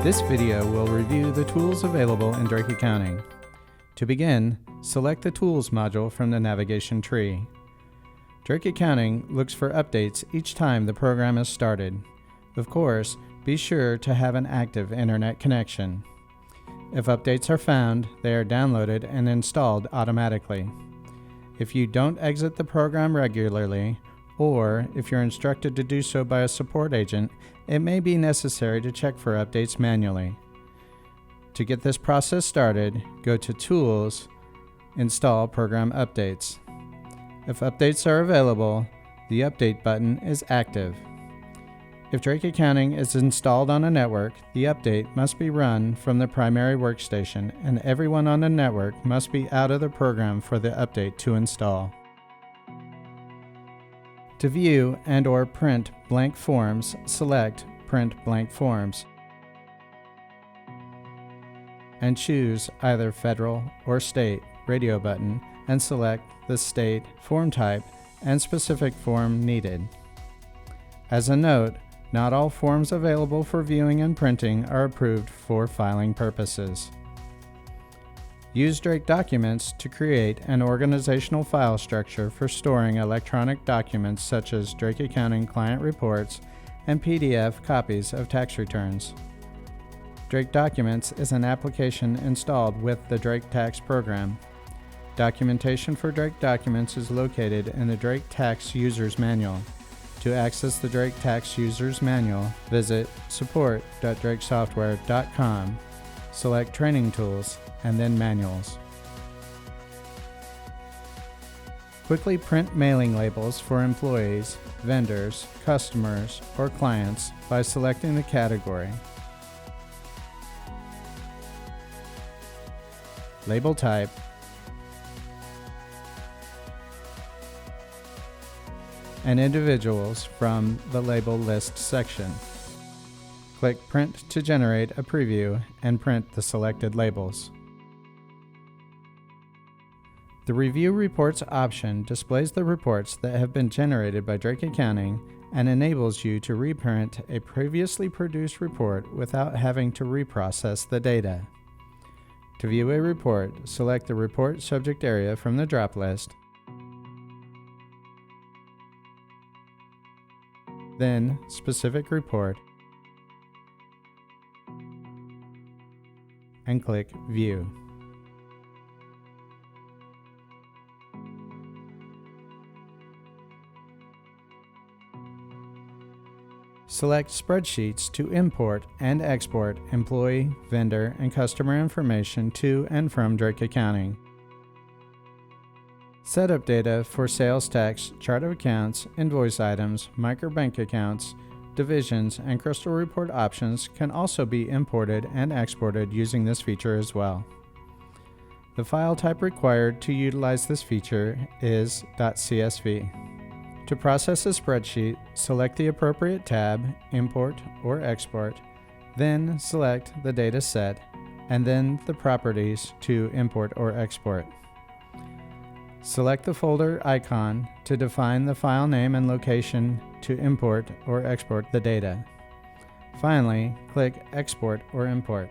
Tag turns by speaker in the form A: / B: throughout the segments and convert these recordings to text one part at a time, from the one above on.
A: This video will review the tools available in Drake Accounting. To begin, select the Tools module from the navigation tree. Drake Accounting looks for updates each time the program is started. Of course, be sure to have an active internet connection. If updates are found, they are downloaded and installed automatically. If you don't exit the program regularly, or if you're instructed to do so by a support agent, it may be necessary to check for updates manually. To get this process started, go to Tools, Install Program Updates. If updates are available, the Update button is active. If Drake Accounting is installed on a network, the update must be run from the primary workstation, and everyone on the network must be out of the program for the update to install. To view and/or print blank forms, select Print Blank Forms and choose either Federal or State radio button and select the state, form type, and specific form needed. As a note, not all forms available for viewing and printing are approved for filing purposes. Use Drake Documents to create an organizational file structure for storing electronic documents such as Drake Accounting client reports and PDF copies of tax returns. Drake Documents is an application installed with the Drake Tax program. Documentation for Drake Documents is located in the Drake Tax User's Manual. To access the Drake Tax User's Manual, visit support.drakesoftware.com, select Training Tools, and then Manuals. Quickly print mailing labels for employees, vendors, customers, or clients by selecting the category. Label type, and individuals from the Label List section. Click Print to generate a preview and print the selected labels. The Review Reports option displays the reports that have been generated by Drake Accounting and enables you to reprint a previously produced report without having to reprocess the data. To view a report, select the Report Subject area from the drop list, then Specific Report, and click View. Select Spreadsheets to import and export employee, vendor, and customer information to and from Drake Accounting. Setup data for sales tax, chart of accounts, invoice items, microbank accounts, divisions, and crystal report options can also be imported and exported using this feature as well. The file type required to utilize this feature is .csv. To process a spreadsheet, select the appropriate tab, Import or Export, then select the data set, and then the properties to import or export. Select the folder icon to define the file name and location to import or export the data. Finally, click Export or Import.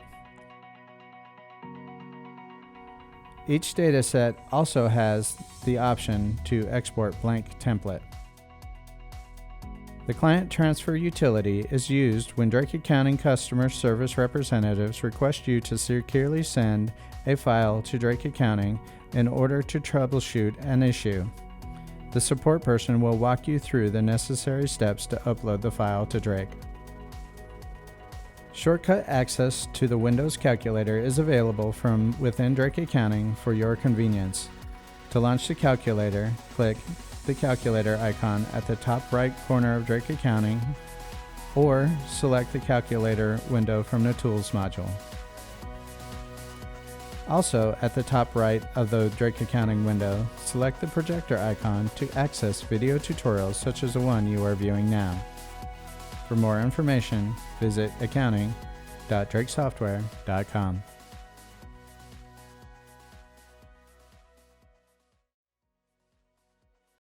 A: Each dataset also has the option to export blank template. The client transfer utility is used when Drake Accounting customer service representatives request you to securely send a file to Drake Accounting in order to troubleshoot an issue. The support person will walk you through the necessary steps to upload the file to Drake. Shortcut access to the Windows calculator is available from within Drake Accounting for your convenience. To launch the calculator, click the calculator icon at the top right corner of Drake Accounting, or select the calculator window from the Tools module. Also, at the top right of the Drake Accounting window, select the projector icon to access video tutorials such as the one you are viewing now. For more information, visit accounting.drakesoftware.com.